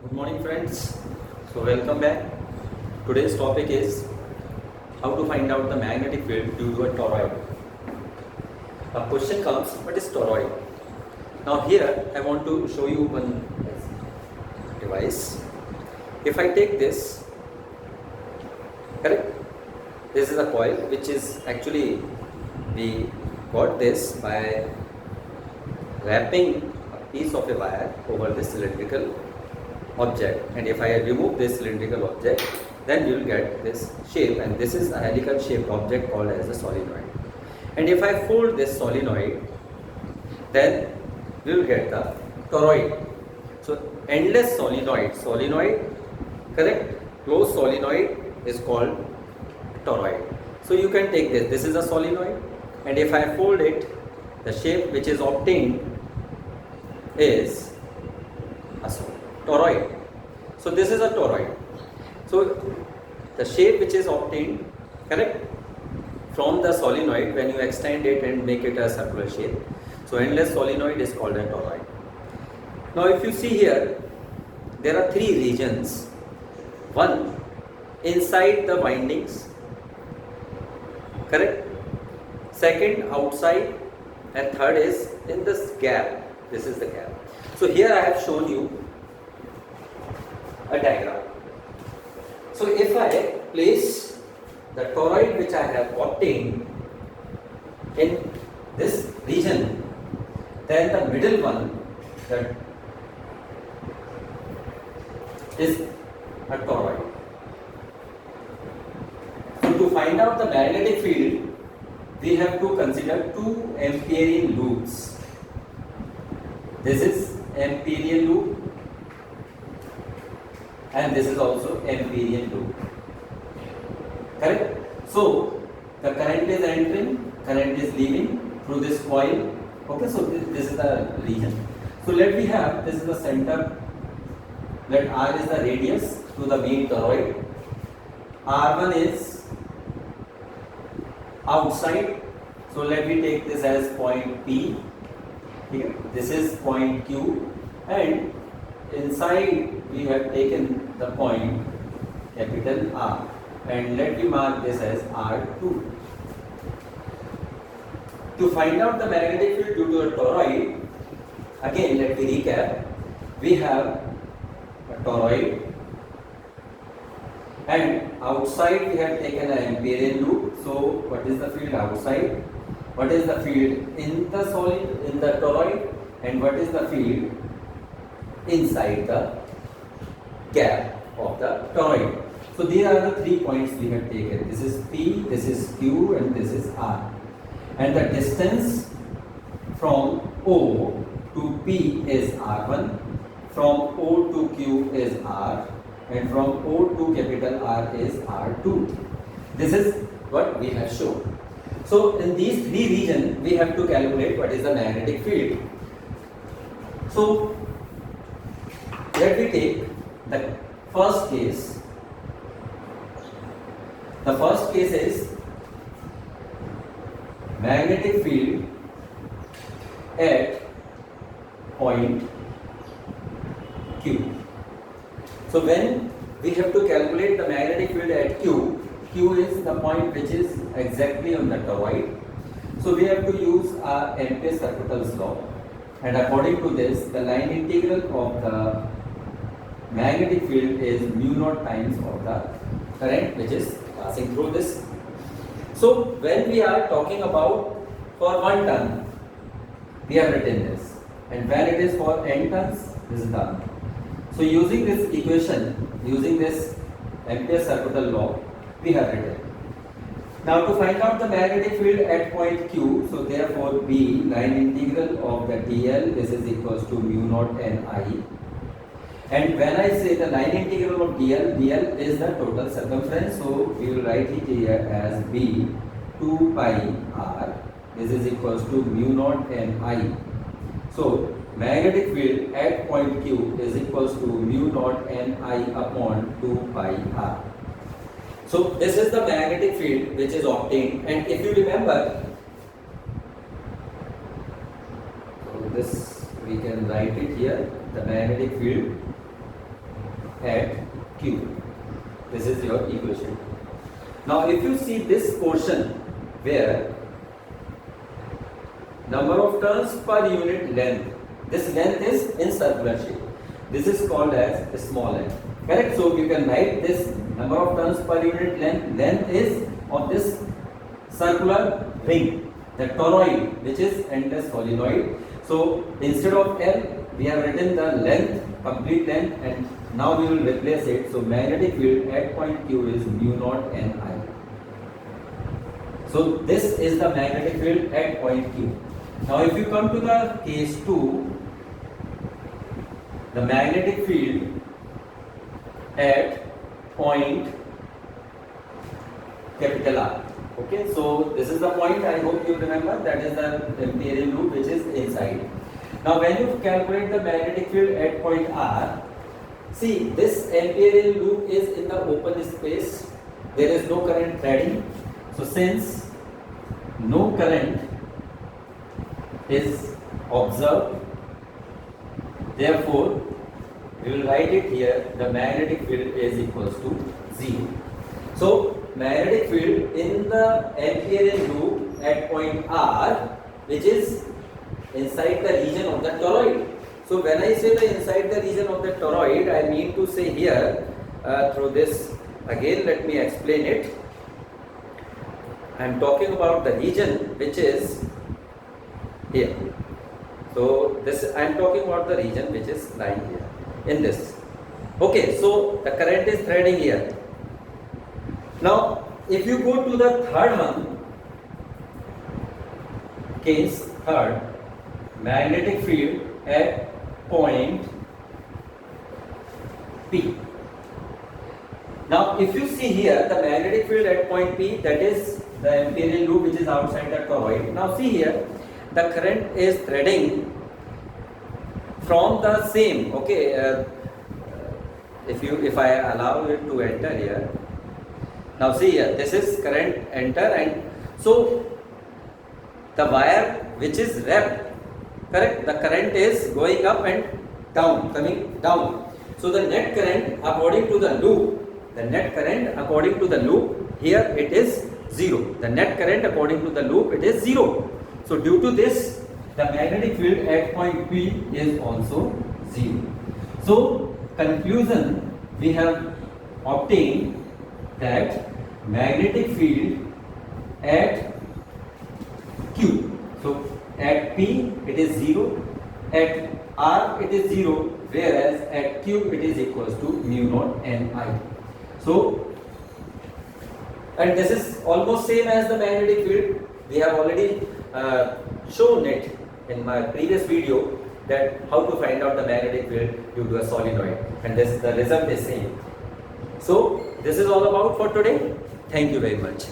Good morning friends. So welcome back. Today's topic is how to find out the magnetic field due to a toroid. A question comes, what is toroid? Now here I want to show you one device. If I take this, correct? This is a coil which is actually, we got this by wrapping a piece of a wire over this cylindrical object, and if I remove this cylindrical object, then you will get this shape, and this is a helical shaped object called as a solenoid. And if I fold this solenoid, then we will get the toroid. So endless solenoid, correct? Closed solenoid is called toroid. So you can take this is a solenoid, and if I fold it, the shape which is obtained is a toroid. So this is a toroid. So the shape which is obtained, correct, from the solenoid when you extend it and make it a circular shape. So endless solenoid is called a toroid. Now if you see here, there are three regions. One inside the windings, correct. Second outside, and third is in this gap. This is the gap. So here I have shown you a diagram. So if I place the toroid which I have obtained in this region, then the middle one that is a toroid. So to find out the magnetic field, we have to consider two Amperian loops. This is Amperian loop, and this is also Amperian loop, correct? So the current is entering, current is leaving through this coil. Okay, so this is the region. So let me have, this is the center, let R is the radius to the main toroid, R1 is outside, so let me take this as point P. Here, this is point Q, and inside we have taken the point capital R, and let me mark this as R2. To find out the magnetic field due to a toroid, again let me recap. We have a toroid, and outside we have taken an Amperian loop. So what is the field outside? What is the field in the toroid? And what is the field inside the gap of the toroid? So these are the 3 points we have taken. This is P, this is Q, and this is R. And the distance from O to P is R1, from O to Q is R, and from O to capital R is R2. This is what we have shown. So in these three regions, we have to calculate what is the magnetic field. So let me take the first case. The first case is magnetic field at point Q. So when we have to calculate the magnetic field at Q, Q is the point which is exactly on the toroid. So we have to use our Ampere's circuital's law, and according to this, the line integral of the magnetic field is mu naught times of the current which is passing through this. So when we are talking about for 1 ton, we have written this, and when it is for n tons, this is done. So using this equation, using this Ampere's circuital law, we have written. Now to find out the magnetic field at point Q, so therefore B, line integral of the dl, this is equals to mu naught n I. And when I say the line integral of dl is the total circumference, so we will write it here as B 2 pi r, this is equals to mu naught n I. So magnetic field at point Q is equals to mu naught n I upon 2 pi r. So this is the magnetic field which is obtained, and if you remember, so this we can write it here, the magnetic field at Q. This is your equation. Now if you see this portion where number of turns per unit length, this length is in circular shape. This is called as small n. Correct? So you can write this number of turns per unit length. Length is of this circular ring, the toroid, which is endless solenoid. So instead of L, we have written the length, complete length, and now we will replace it. So magnetic field at point Q is mu naught Ni. So this is the magnetic field at point Q. Now if you come to the case 2, the magnetic field at point capital R. Okay, so this is the point, I hope you remember, that is the Amperian loop which is inside. Now when you calculate the magnetic field at point R, see this Amperian loop is in the open space, there is no current threading. So since no current is observed, therefore we will write it here, the magnetic field is equals to 0. So magnetic field in the Amperian loop at point R, which is inside the region of the toroid. So when I say the inside the region of the toroid, I mean to say here through this, again let me explain it. I am talking about the region which is here. So this I am talking about the region which is lying here in this. Okay, so the current is threading here. Now if you go to the third one, case third, magnetic field at point P. Now if you see here the magnetic field at point P, that is the Amperian loop which is outside the toroid. Now see here, the current is threading from the same, okay, if I allow it to enter here. Now see here, this is current enter, and so the wire which is wrapped, correct, the current is going up and down, coming down. So the net current according to the loop, here it is 0. The net current according to the loop, it is 0. So due to this, the magnetic field at point P is also 0. So conclusion, we have obtained that magnetic field at Q, so at P it is 0, at R it is 0, whereas at Q it is equals to mu naught Ni. So, and this is almost same as the magnetic field. We have already shown it in my previous video, that how to find out the magnetic field due to a solenoid, and this the result is same. So this is all about for today. Thank you very much.